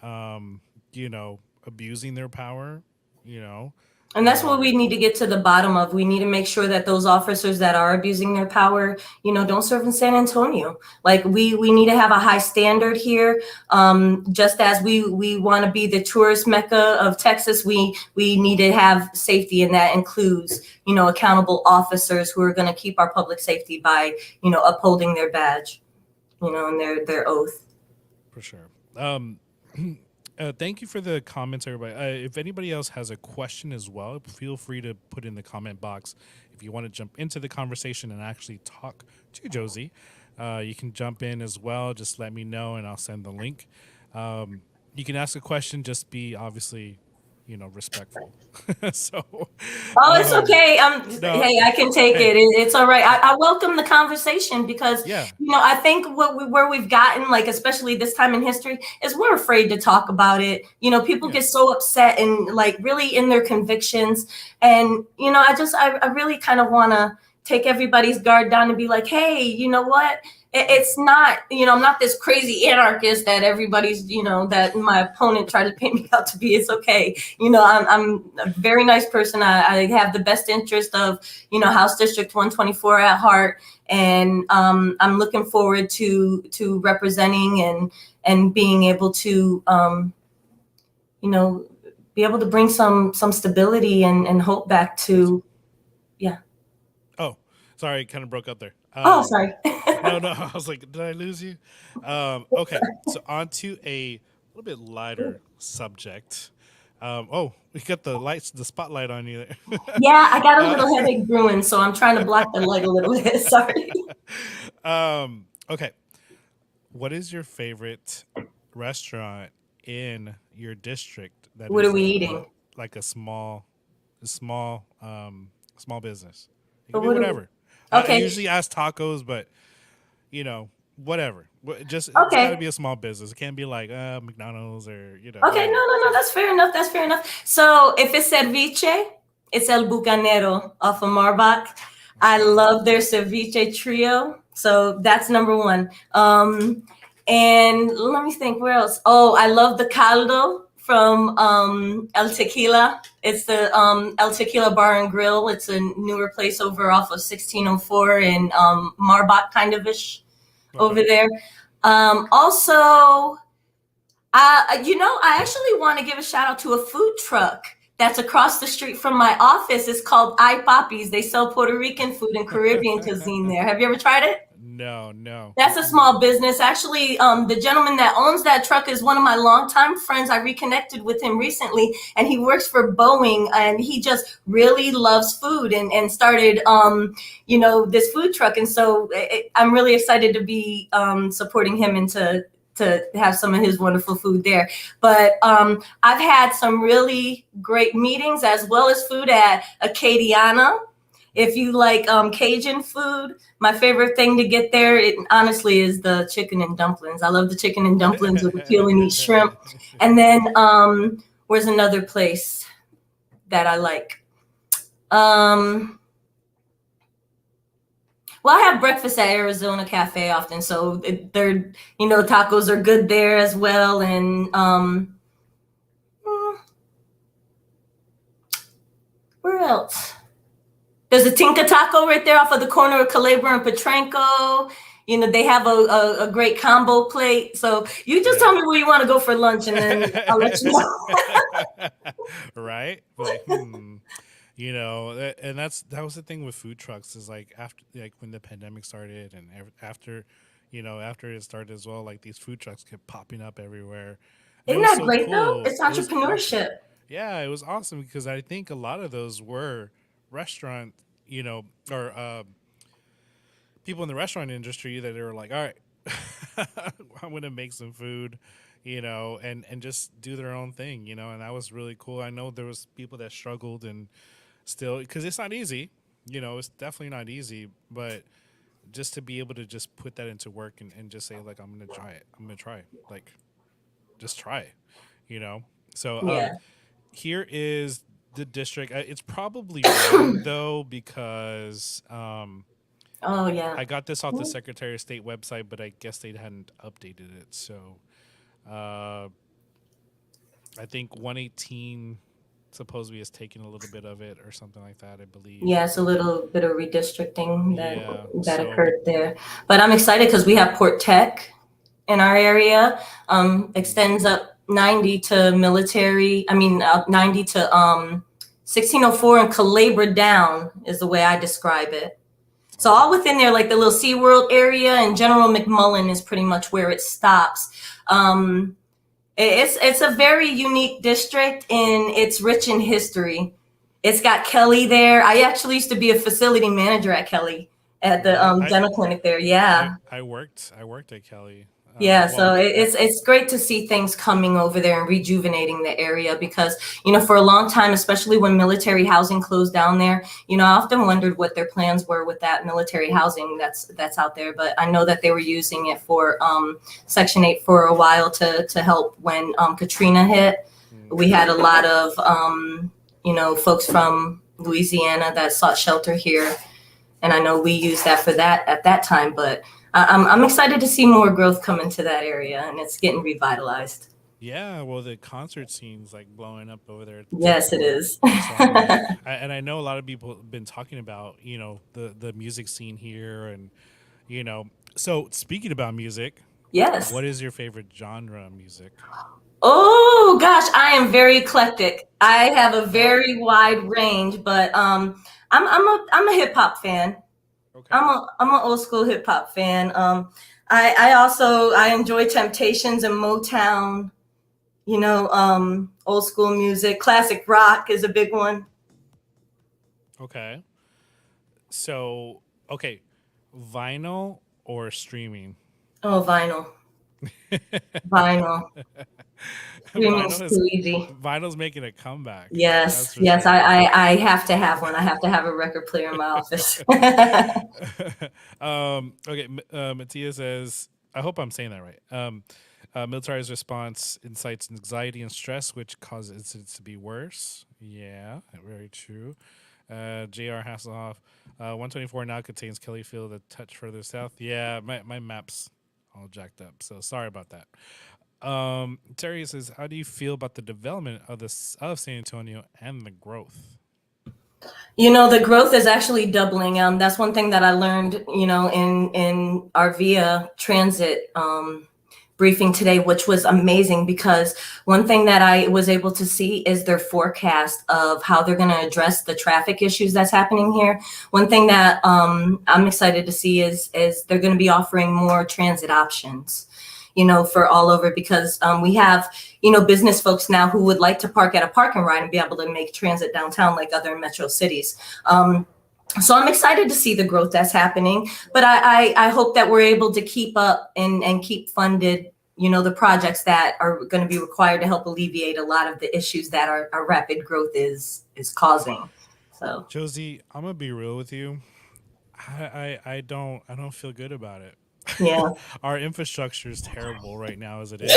abusing their power? You know,
And that's what we need to get to the bottom of. We need to make sure that those officers that are abusing their power, don't serve in San Antonio. Like we need to have a high standard here. Just as we want to be the tourist mecca of Texas, we need to have safety, and that includes, accountable officers who are going to keep our public safety by, upholding their badge, and their oath.
for sure. Thank you for the comments, everybody. If anybody else has a question as well, feel free to put in the comment box. If you want to jump into the conversation and actually talk to Josey, you can jump in as well. Just let me know, and I'll send the link. You can ask a question. Just be obviously, respectful. So,
Oh, it's okay.
no,
Hey, I can take
hey,
it. It's all right. I welcome the conversation because,
yeah,
I think where we've gotten, like, especially this time in history, is we're afraid to talk about it. People
yeah,
get so upset and like really in their convictions. And, I really kind of want to take everybody's guard down and be like, hey, you know what? It's not, I'm not this crazy anarchist that everybody's, that my opponent tried to paint me out to be. It's okay. I'm a very nice person. I have the best interest of, House District 124 at heart. And I'm looking forward to representing and being able to, be able to bring some stability and hope back to, yeah.
Oh, sorry, kind of broke up there.
Oh, sorry.
No, I was like, did I lose you? Okay, so on to a little bit lighter subject. Oh, we got the spotlight on you there.
Yeah, I got a
uh,
little headache brewing, so I'm trying to block the light a little bit. Sorry.
okay, what is your favorite restaurant in your district that
What are
is
we eating?
like small, small business? It could
But
be
what are we?
whatever. I
Okay.
usually ask tacos, but whatever. Just it's got to
Okay.
be a small business. It can't be like McDonald's or
Okay. No,
whatever.
no, no.
So
That's fair enough. That's fair enough. So if it's ceviche, it's El Bucanero off of Marbach. I
okay,
love their ceviche trio. So that's number one. And let me think, where else? Oh, I love the caldo from El Tequila. It's the El Tequila Bar and Grill. It's a newer place over off of 1604 in Marbach, kind of ish over
okay.
there. Also, I actually want to give a shout out to a food truck that's across the street from my office. It's called I Papi's. They sell Puerto Rican food and Caribbean cuisine there. Have you ever tried it?
No, no.
That's a
Mm-mm.
small business. Actually, the gentleman that owns that truck is one of my longtime friends. I reconnected with him recently, and he works for Boeing, and he just really loves food and started, this food truck. And so I'm really excited to be supporting him and to have some of his wonderful food there. But I've had some really great meetings as well as food at Acadiana. If you like Cajun food, my favorite thing to get there, it honestly is the chicken and dumplings. I love the chicken and dumplings with the peel and eat shrimp. And then where's another place that I like? Well, I have breakfast at Arizona Cafe often, so they're tacos are good there as well. And where else? There's a Tinka Taco right there off of the corner of Calabria and Petranco. They have a great combo plate. So you just tell
Yeah.
me where you want to go for lunch, and then I'll let you know.
Right? Like, And that was the thing with food trucks is like after like when the pandemic started and after after it started as well, like these food trucks kept popping up everywhere, and it
Isn't
was
that
so
great though?
cool.
It's
It was awesome.
entrepreneurship.
Yeah, it was awesome because I think a lot of those were restaurant, or people in the restaurant industry that are like, all right, I'm gonna make some food, and just do their own thing, and that was really cool. I know there was people that struggled and still because it's not easy, it's definitely not easy, but just to be able to just put that into work and just say like I'm gonna try it, I'm gonna try, like just try it, you know. So
Yeah.
here is the district. It's probably wrong though because
Oh yeah.
I got this off the Secretary of State website, but I guess they hadn't updated it. So uh, I think 118 supposedly is taking a little bit of it or something like that. I believe.
Yeah, it's a little bit of redistricting
Yeah.
that
So
occurred there. But I'm excited because we have Port Tech in our area.
mm,
Extends up 90 to military. I mean, 90 to 1604 and Calabria down is the way I describe it. So all
okay.
within there, like the little SeaWorld area and General McMullen is pretty much where it stops. Um, it's a very unique district and it's rich in history. It's got Kelly there. I actually used to be a facility manager at Kelly at the
Really,
dental clinic there.
I
Yeah.
I worked at Kelly.
Yeah, so
Well,
it's great to see things coming over there and rejuvenating the area because for a long time, especially when military housing closed down there, I often wondered what their plans were with that military housing that's out there. But I know that they were using it for Section 8 for a while to help when Katrina hit.
mm,
We had a lot of folks from Louisiana that sought shelter here, and I know we used that for that at that time. But I'm excited to see more growth come into that area, and it's getting revitalized.
yeah, well, the concert scene's like blowing up over there
Yes, it
for
is.
for some reason. And I know a lot of people have been talking about the music scene here, and you know. So speaking about music,
Yes.
what is your favorite genre of music?
Oh gosh, I am very eclectic. I have a
Oh,
very wide range, but I'm a hip hop fan.
okay.
I'm an old school hip hop fan. I also I enjoy Temptations and Motown. Old school music, classic rock is a big one.
Okay. So, okay, vinyl or streaming?
Oh, vinyl, vinyl.
vinyl
Streaming's
is
too easy.
vinyl's making a comeback. That's
Yes,
for
yes,
sure.
I have to have one. I have to have a record player in my office.
Okay, Mattia says, I hope I'm saying that right. Military's response incites anxiety and stress, which causes incidents to be worse. Yeah, very true. J.R. Hasselhoff, 124 now contains Kellyfield a touch further south. Yeah, my map's all jacked up, so sorry about that. Terry says, how do you feel about the development of San Antonio and the growth?
The growth is actually doubling. That's one thing that I learned, in our via transit briefing today, which was amazing because one thing that I was able to see is their forecast of how they're going to address the traffic issues that's happening here. One thing that I'm excited to see is they're going to be offering more transit options, for all over because we have, business folks now who would like to park at a park and ride and be able to make transit downtown like other metro cities. So I'm excited to see the growth that's happening, but I hope that we're able to keep up and keep funded, the projects that are going to be required to help alleviate a lot of the issues that our rapid growth is causing. So
Josie, I'm gonna be real with you. I don't feel good about it.
yeah.
Our infrastructure is terrible right now as it is,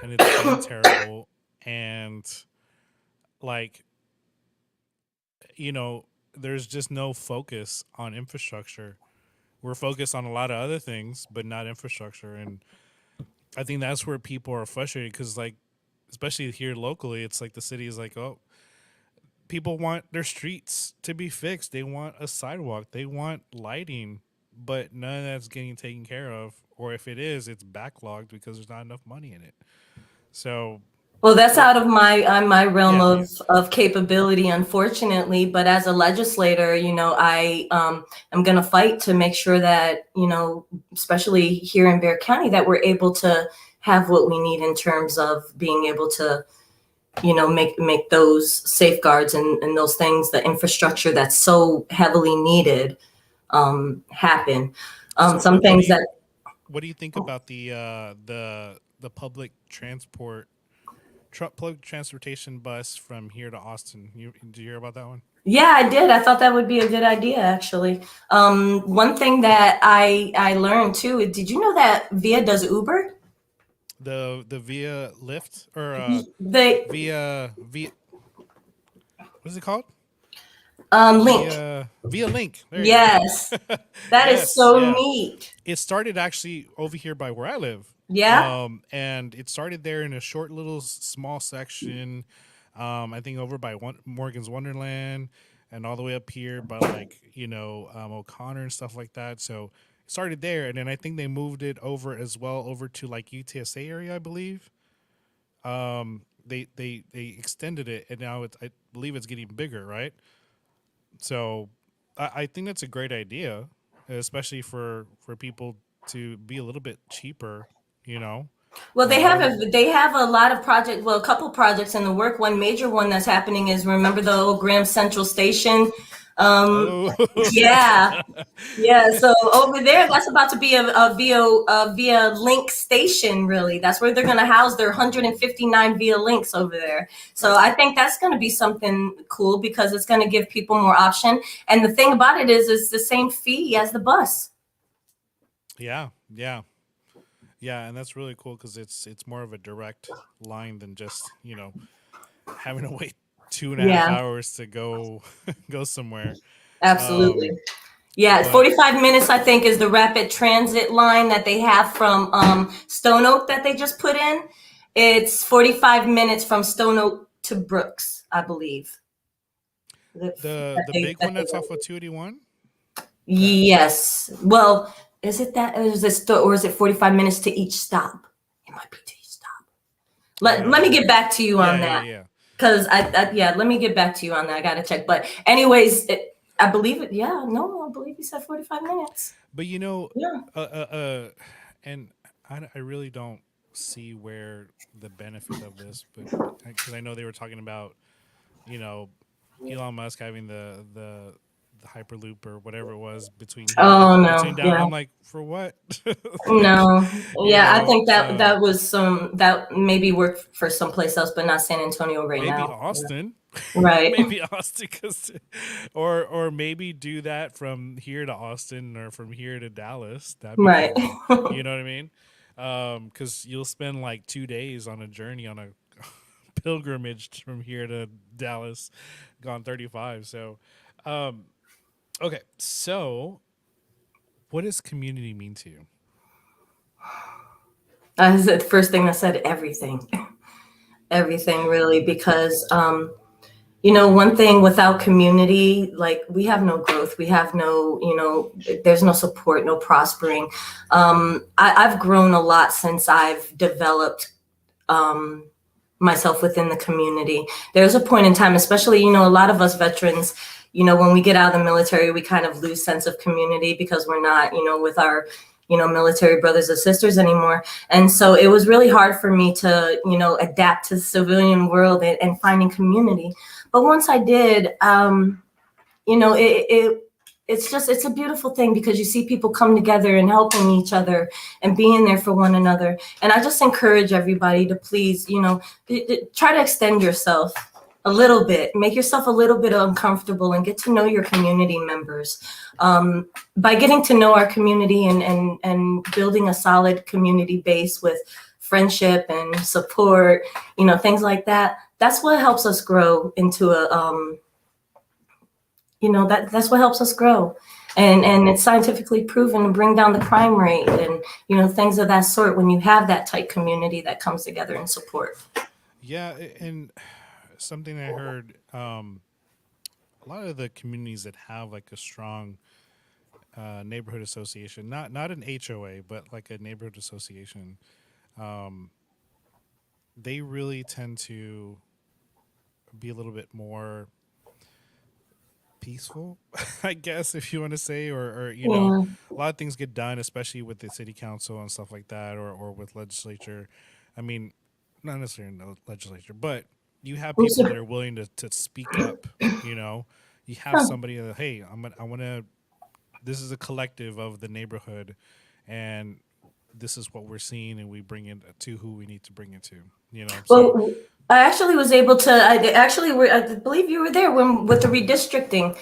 and it's been terrible. And like there's just no focus on infrastructure. We're focused on a lot of other things, but not infrastructure. And I think that's where people are frustrated because, like, especially here locally, it's like the city is like, oh, people want their streets to be fixed. They want a sidewalk. They want lighting, but none of that's getting taken care of. Or if it is, it's backlogged because there's not enough money in it. So,
Well, that's
What?
out of my realm
Yeah, yeah.
of capability, unfortunately. But as a legislator, I am going to fight to make sure that especially here in Bear County, that we're able to have what we need in terms of being able to make those safeguards and those things, the infrastructure that's so heavily needed, happen.
So
Some things that
what do you think about the public transport truck public transportation bus from here to Austin? Did you hear about that one?
Yeah, I did. I thought that would be a good idea, actually. One thing that I learned too, did you know that Via does Uber?
The via Lyft or
The
via what is it called?
link.
Via Link. There you go.
Yes, that is
Yes,
so
yeah.
neat.
It started actually over here by where I live.
Yeah.
And it started there in a short little small section. I think over by Morgan's Wonderland and all the way up here by like, O'Connor and stuff like that. So it started there. And then I think they moved it over as well over to like UTSA area, I believe. They extended it and now I believe it's getting bigger, right? So I think that's a great idea, especially for people to be a little bit cheaper, you know.
Well,
I don't know.
they have a lot of projects. Well, a couple projects in the work. One major one that's happening is, remember the old Graham Central Station? Um,
Oh,
yeah, yeah. So over there, that's about to be a via link station. Really, that's where they're going to house their 159 via links over there. So I think that's going to be something cool because it's going to give people more option. And the thing about it is, it's the same fee as the bus.
yeah, yeah, yeah, and that's really cool because it's more of a direct line than just having to wait 2.5
Yeah,
hours to go go somewhere.
absolutely.
Um,
Yeah,
but
45 minutes, I think, is the rapid transit line that they have from Stone Oak that they just put in. It's 45 minutes from Stone Oak to Brooks, I believe.
the big one that's off of 281. That
Yes. Well, is it that, or is it 45 minutes to each stop? It might be to each stop. Let me
uh
get back to you
yeah
on
yeah
that.
yeah.
Because yeah, let me get back to you on that. I got to check. But, anyways, I believe it. Yeah, no, I believe you said 45 minutes.
But
Yeah.
uh, uh, uh, and I really don't see where the benefit of this, but because I know they were talking about, you know, Elon Musk having the hyperloop or whatever it was between here
Oh,
between
no.
down.
Yeah.
I'm like, for what? like,
No,
you
yeah, I
know,
think that was some that maybe worked for someplace else, but not San Antonio right
maybe
now. Yeah.
Austin,
Right,
maybe Austin, or maybe do that from here to Austin or from here to Dallas. That'd be
right.
cool. You know what I mean? Because you'll spend like 2 days on a journey on a pilgrimage from here to Dallas, gone 35. So, um, okay. So, what does community mean to you?
That is the first thing I said. Everything, everything, really, because one thing without community, like we have no growth, we have no, there's no support, no prospering. I've grown a lot since I've developed um, myself within the community. There's a point in time, especially, a lot of us veterans, when we get out of the military, we kind of lose sense of community because we're not, with our, military brothers and sisters anymore. And so it was really hard for me to, adapt to the civilian world and finding community. But once I did, it's a beautiful thing because you see people come together and helping each other and being there for one another. And I just encourage everybody to please, try to extend yourself a little bit, make yourself a little bit uncomfortable and get to know your community members. By getting to know our community and building a solid community base with friendship and support, things like that, that's what helps us grow into a, that's what helps us grow. And it's scientifically proven to bring down the crime rate and, things of that sort when you have that tight community that comes together and support.
Yeah, and something I heard. A lot of the communities that have like a strong neighborhood association, not an HOA, but like a neighborhood association, they really tend to be a little bit more peaceful, I guess, if you want to say, or
Yeah.
a lot of things get done, especially with the city council and stuff like that, or with legislature. I mean, not necessarily in the legislature, but you have
I'm
people
so-
that are willing to speak up. You know, you have
huh.
somebody that, hey, I want to. This is a collective of the neighborhood, and this is what we're seeing, and we bring it to who we need to bring it to. So
Well, I actually was able to. I believe you were there when with the redistricting.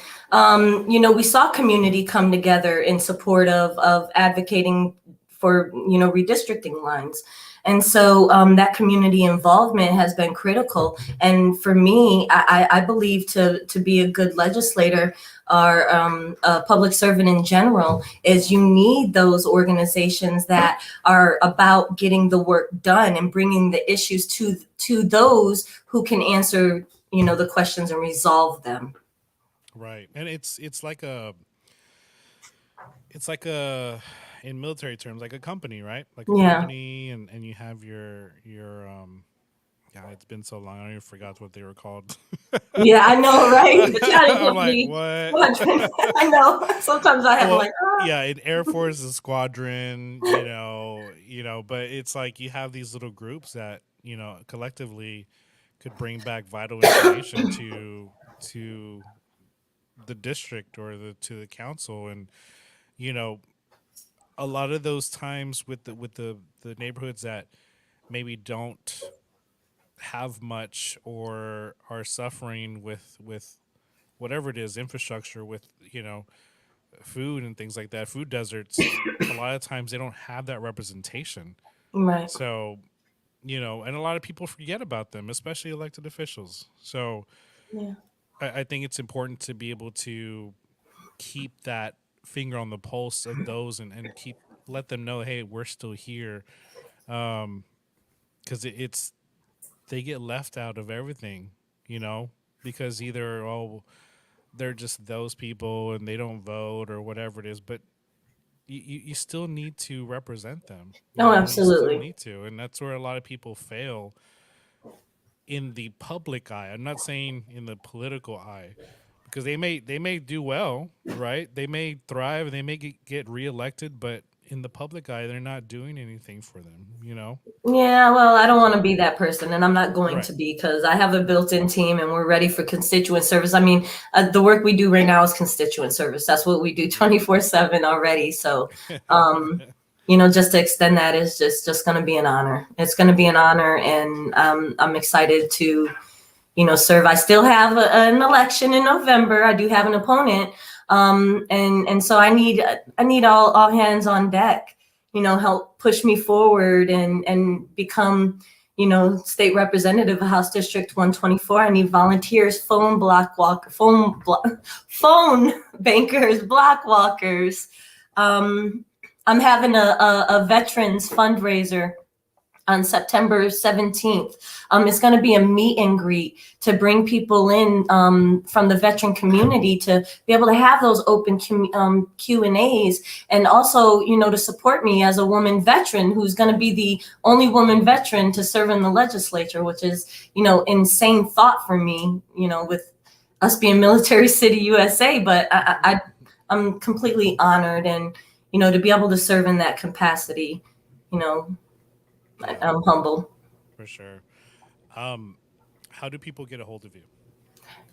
We saw community come together in support of advocating for redistricting lines, and so that community involvement has been critical. And for me, I believe to be a good legislator or a public servant in general is you need those organizations that are about getting the work done and bringing the issues to those who can answer the questions and resolve them.
right, and it's like a in military terms like a company, right? Like a
Yeah.
company, and you have your. Yeah, it's been so long. I even forgot what they were called.
Yeah, I know, right? The Italian
I'm like,
company.
what?
Squadron. I know. Sometimes I have
Well,
like,
yeah, in Air Force is squadron, but it's like you have these little groups that collectively could bring back vital information to the district or to the council, and you know a lot of those times with the neighborhoods that maybe don't have much or are suffering with whatever it is, infrastructure, with food and things like that, food deserts, a lot of times they don't have that representation.
right.
So and a lot of people forget about them, especially elected officials. So
Yeah.
I think it's important to be able to keep that finger on the pulse of those, and keep let them know, hey, we're still here. Because it's they get left out of everything, because either, oh, they're just those people and they don't vote or whatever it is, but you still need to represent them.
Oh,
You still
absolutely.
need to, and that's where a lot of people fail in the public eye. I'm not saying in the political eye, because they may do well, right? They may thrive, and they may get reelected, but in the public eye, they're not doing anything for them.
Yeah, well, I don't want to
So
be that person, and I'm not going
right,
to be because I have a built-in team and we're ready for constituent service. I mean, the work we do right now is constituent service. That's what we do 24/7 already. So, um, just to extend that is just going to be an honor. It's going to be an honor, and I'm excited to serve. I still have an election in November. I do have an opponent, and so I need all hands on deck. Help push me forward and become state representative of House District 124. I need volunteers, phone bankers, block walkers. I'm having a veterans fundraiser on September 17th. It's going to be a meet and greet to bring people in from the veteran community to be able to have those open Q&As, and also, to support me as a woman veteran who's going to be the only woman veteran to serve in the legislature, which is, insane thought for me, with us being Military City, USA. But I'm completely honored, and, to be able to serve in that capacity, you know,
yeah,
I'm humble.
for sure. Um, how do people get a hold of you?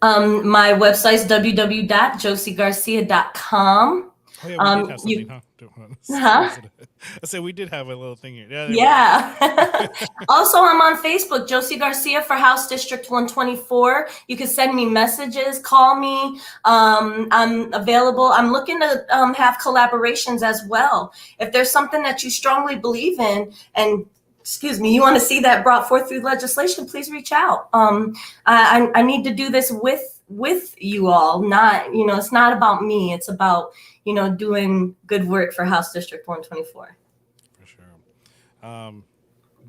My website's www.joseygarcia.com.
Oh yeah, we did have something,
You,
huh?
huh?
I said we did have a little thing here. Yeah, there we go.
Yeah. Also, I'm on Facebook, Josey Garcia for House District 124. You can send me messages, call me. I'm available. I'm looking to have collaborations as well. If there's something that you strongly believe in, and excuse me, you want to see that brought forth through legislation, please reach out. I need to do this with you all. Not, it's not about me. It's about, doing good work for House District 124.
For sure. Um,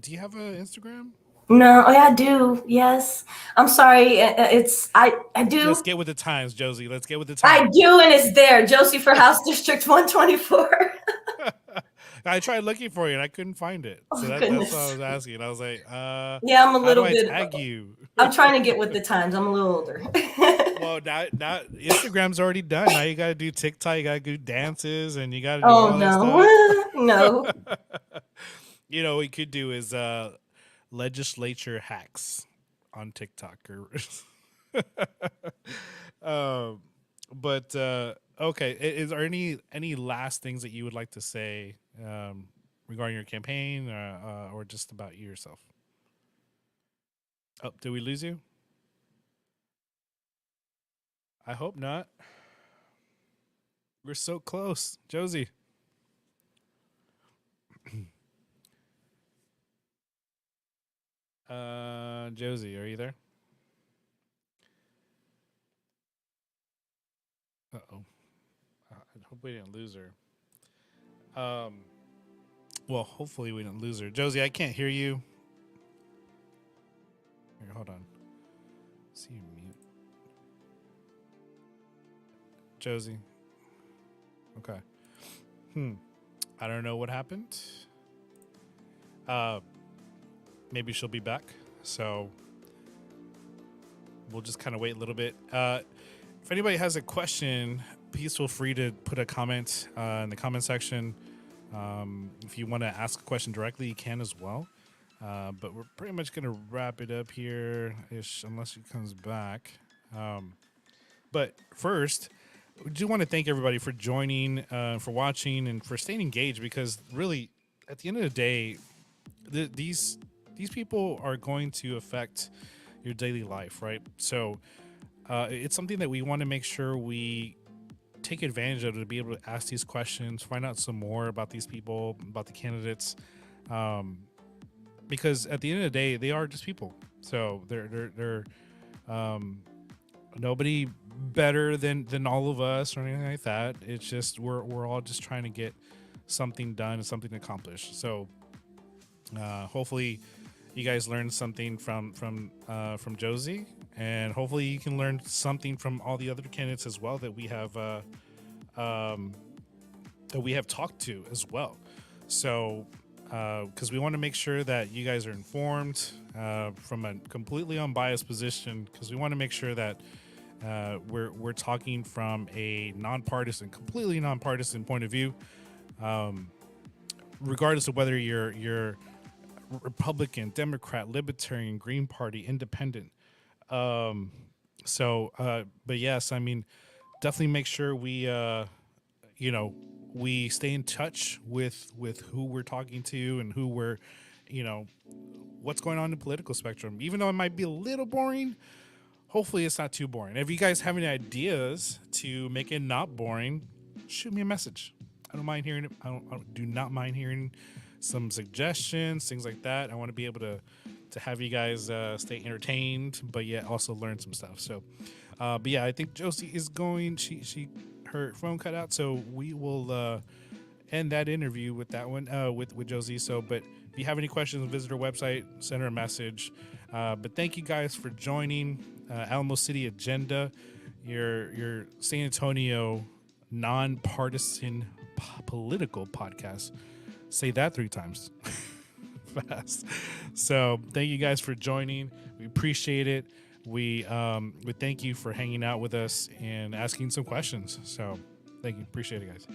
do you have an Instagram?
No, oh, yeah, I do. Yes. I'm sorry. It's I
Let's
do.
get with the times, Josie. Let's get with the
I
times.
do, and it's there. Josie for House District 124.
I tried looking for you and I couldn't find it. So
Oh
that's what I
goodness.
was asking. I was like,
Yeah, I'm a
how do
little
I
bit.
tag you?
I'm trying to get with the times. I'm a little older.
Well, now Instagram's already done. Now you got to do TikTok, you got to do dances, and you got to do
Oh
all that stuff.
no, no.
You know, what we could do is legislature hacks on TikTok or um, but okay, is there any last things that you would like to say regarding your campaign or just about you yourself? Oh, did we lose you? I hope not. We're so close, Josie. Josie, are you there? Uh oh. I hope we didn't lose her. Um. Well, hopefully we didn't lose her. Josie, I can't hear you. Here, hold on. See you mute. Josie. Okay. I don't know what happened. Uh, maybe she'll be back. So we'll just kind of wait a little bit. If anybody has a question, please feel free to put a comment in the comment section. If you want to ask a question directly, you can as well. But we're pretty much going to wrap it up here, unless she comes back. But first, we do want to thank everybody for joining, for watching, and for staying engaged. Because really, at the end of the day, these people are going to affect your daily life, right? So it's something that we want to make sure we take advantage of, to be able to ask these questions, find out some more about these people, about the candidates, because at the end of the day, they are just people. So they're nobody better than all of us or anything like that. It's just we're all just trying to get something done and something accomplished. So hopefully you guys learned something from Josie, and hopefully you can learn something from all the other candidates as well that we have talked to as well. So because we want to make sure that you guys are informed from a completely unbiased position, because we want to make sure that we're talking from a completely nonpartisan point of view, regardless of whether you're Republican, Democrat, Libertarian, Green Party, Independent. But yes, I mean, definitely make sure we stay in touch with who we're talking to and who we're, what's going on in the political spectrum. Even though it might be a little boring, hopefully it's not too boring. If you guys have any ideas to make it not boring, shoot me a message. I don't mind hearing it. I do not mind hearing some suggestions, things like that. I want to be able to have you guys stay entertained, but yet also learn some stuff. So, but yeah, I think Josie is going. Her phone cut out, so we will end that interview with that one with Josie. So, but if you have any questions, visit her website, send her a message. But thank you guys for joining Alamo City Agenda, your San Antonio nonpartisan political podcast. Say that 3 times fast. So thank you guys for joining. We appreciate it. We thank you for hanging out with us and asking some questions. So thank you. Appreciate it, guys.